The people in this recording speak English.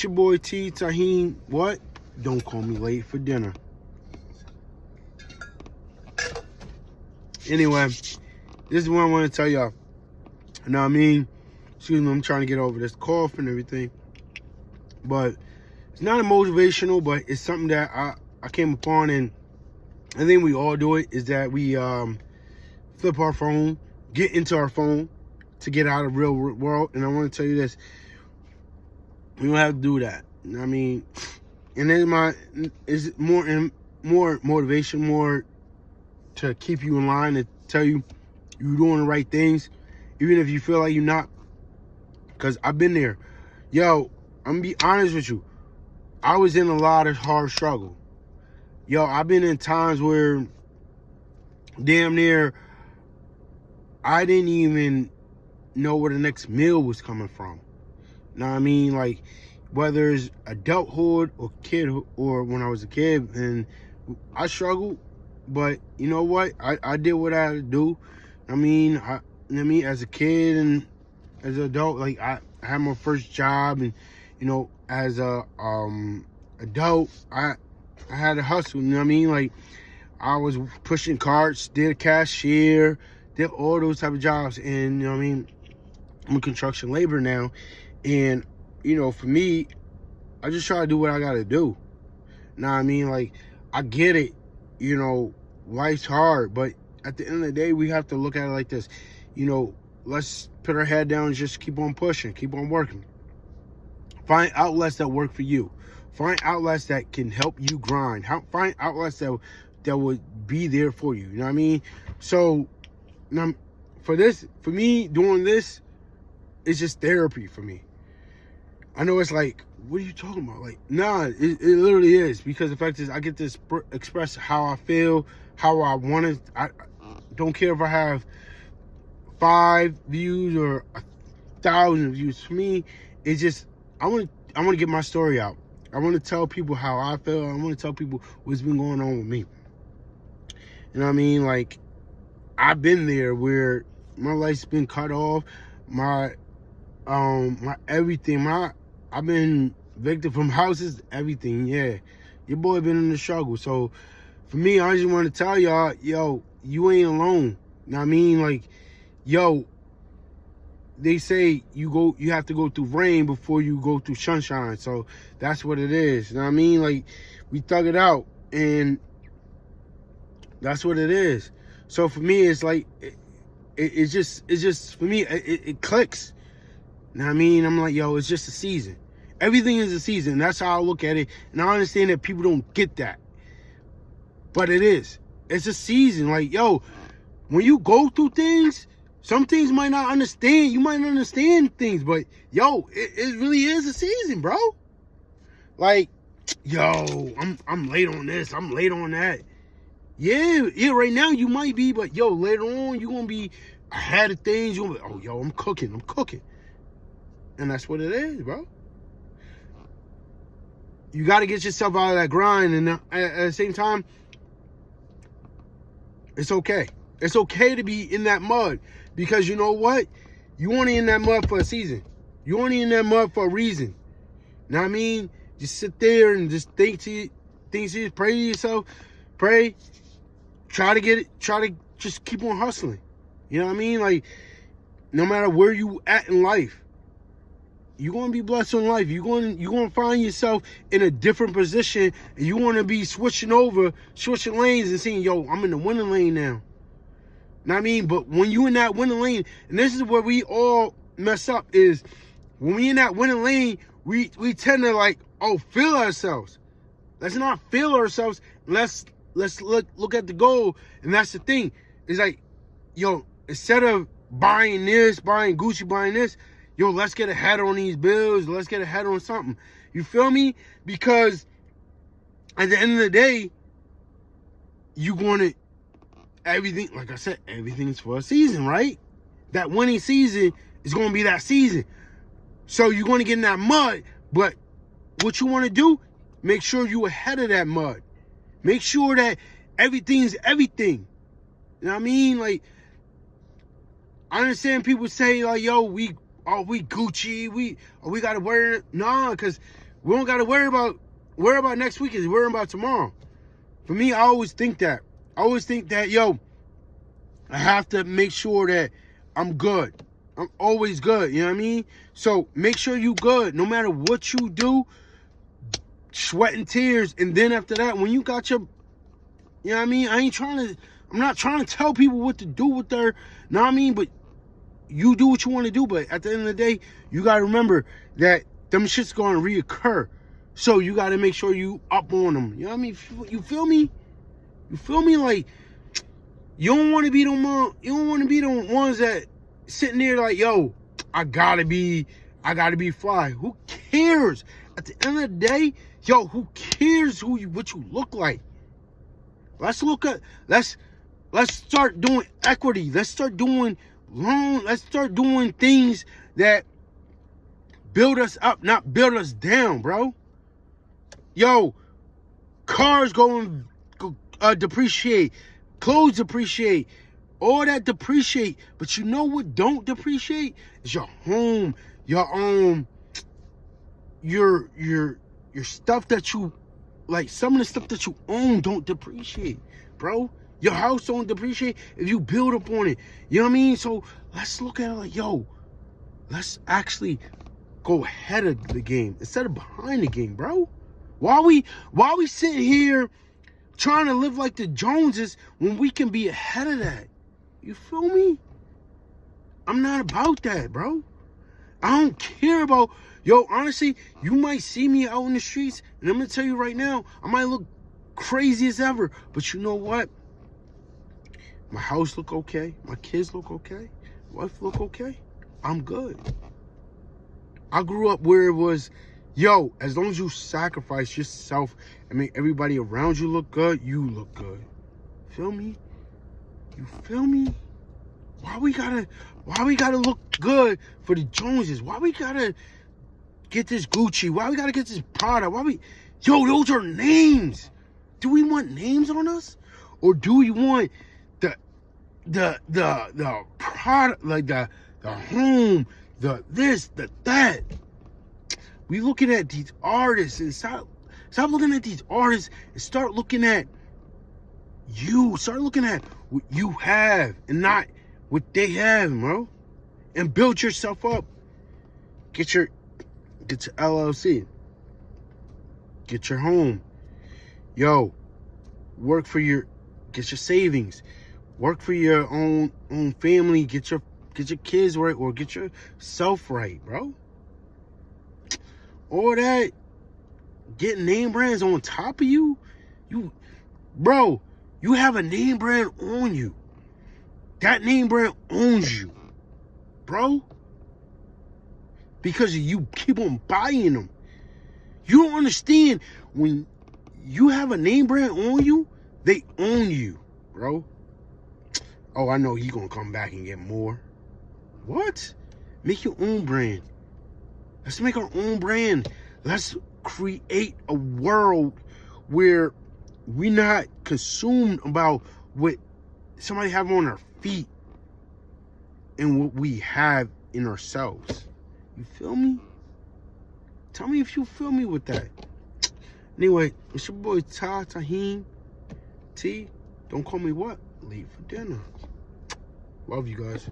It's your boy T Taheen. What? Don't call me late for dinner. Anyway, this is what I want to tell y'all. Now, I mean, excuse me, I'm trying to get over this cough and everything. But it's not a motivational, but it's something that I came upon, and I think we all do it, is that we flip our phone, get into our phone to get out of real world. And I want to tell you this. We don't have to do that. I mean, and then is more motivation, more to keep you in line, to tell you you're doing the right things, even if you feel like you're not. Because I've been there. Yo, I'm gonna be honest with you. I was in a lot of hard struggle. Yo, I've been in times where damn near I didn't even know where the next meal was coming from. Know what I mean? Like, whether it's adulthood or kid, or when I was a kid, and I struggled, but you know what? I did what I had to do. I mean, as a kid and as an adult, like I had my first job, and you know, as a adult, I had to hustle. You know what I mean? Like, I was pushing carts, did a cashier, did all those type of jobs, and you know what I mean? I'm a construction laborer now. And, you know, for me, I just try to do what I got to do. Know what I mean? Like, I get it. You know, life's hard. But at the end of the day, we have to look at it like this. You know, let's put our head down and just keep on pushing. Keep on working. Find outlets that work for you. Find outlets that can help you grind. Find outlets that would be there for you. You know what I mean? So, now, for me, doing this, it's just therapy for me. I know it's like, what are you talking about? Like, nah, it literally is. Because the fact is, I get to express how I feel, how I want it. I don't care if I have 5 views or 1,000 views. For me, it's just, I want to get my story out. I want to tell people how I feel. I want to tell people what's been going on with me. You know what I mean? Like, I've been there where my life's been cut off. My everything, I've been evicted from houses, everything. Yeah, your boy been in the struggle. So for me, I just want to tell y'all, yo, you ain't alone. Know what I mean? Like, yo, they say you have to go through rain before you go through sunshine. So that's what it is. You know what I mean? Like, we thug it out, and that's what it is. So for me, it's like it's just for me, it clicks. You know what I mean? I'm like, yo, it's just a season. Everything is a season. That's how I look at it. And I understand that people don't get that. But it is. It's a season. Like, yo, when you go through things, some things might not understand. You might not understand things. But, yo, it really is a season, bro. Like, yo, I'm late on this. I'm late on that. Yeah, right now you might be. But, yo, later on, you're going to be ahead of things. You're going to be, oh, yo, I'm cooking. And that's what it is, bro. You got to get yourself out of that grind. And at the same time, it's okay. It's okay to be in that mud. Because you know what? You only in that mud for a season. You only in that mud for a reason. Know what I mean? Just sit there and just think to you, pray to yourself. Pray. Try to get it. Try to just keep on hustling. You know what I mean? Like, no matter where you at in life, you're going to be blessed in life. You're going to find yourself in a different position, and you want to be switching lanes and saying, yo, I'm in the winning lane now. Know what I mean? But when you in that winning lane, and this is where we all mess up, is when we in that winning lane, we tend to like, feel ourselves. Let's not feel ourselves. Let's look at the goal. And that's the thing. It's like, yo, instead of buying this, buying Gucci, buying this, yo, let's get ahead on these bills. Let's get ahead on something. You feel me? Because at the end of the day, you want to, everything, like I said, everything's for a season, right? That winning season is going to be that season. So you're going to get in that mud. But what you want to do, make sure you're ahead of that mud. Make sure that everything's everything. You know what I mean? Like, I understand people say, like, yo, we Gucci, we gotta wear it. Nah, because We don't gotta worry about next week. Is worrying about tomorrow. For me, I always think that. I always think that, yo, I have to make sure that I'm good. I'm always good. You know what I mean? So make sure you good. No matter what you do, sweat and tears. And then after that, when you got your, you know what I mean? I'm not trying to tell people what to do with their, you know what I mean? But you do what you want to do. But at the end of the day, you got to remember that them shit's going to reoccur. So you got to make sure you up on them. You know what I mean? You feel me? You feel me? Like, you don't want to be the ones that sitting there like, yo, I gotta be fly. Who cares? At the end of the day, yo, who cares what you look like? Let's start doing equity. Let's start doing let's start doing things that build us up, not build us down, bro. Yo, cars depreciate, clothes depreciate, all that depreciate. But you know what don't depreciate? Is your home, your stuff that you like. Some of the stuff that you own don't depreciate, bro. Your house don't depreciate if you build up on it. You know what I mean? So let's look at it like, yo, let's actually go ahead of the game instead of behind the game, bro. Why we sitting here trying to live like the Joneses when we can be ahead of that? You feel me? I'm not about that, bro. I don't care about, yo, honestly, you might see me out in the streets, and I'm gonna tell you right now, I might look crazy as ever, but you know what? My house look okay, my kids look okay, wife look okay. I'm good. I grew up where it was, yo, as long as you sacrifice yourself and make everybody around you look good, you look good. Feel me? You feel me? Why we gotta look good for the Joneses? Why we gotta get this Gucci? Why we gotta get this Prada? Yo, those are names. Do we want names on us? Or do we want the product, like the home, the this, the that? We looking at these artists and stop looking at these artists and start looking at you. Start looking at what you have and not what they have, bro. And build yourself up. Get your LLC. Get your home. Yo, get your savings. Work for your own family. Get your kids right, or get yourself right, bro. All that getting name brands on top of you, bro, you have a name brand on you. That name brand owns you, bro. Because you keep on buying them. You don't understand, when you have a name brand on you, they own you, bro. Oh, I know you're going to come back and get more. What? Make your own brand. Let's make our own brand. Let's create a world where we're not consumed about what somebody have on their feet and what we have in ourselves. You feel me? Tell me if you feel me with that. Anyway, it's your boy Tahim T. Don't call me what? Late for dinner. Love you guys.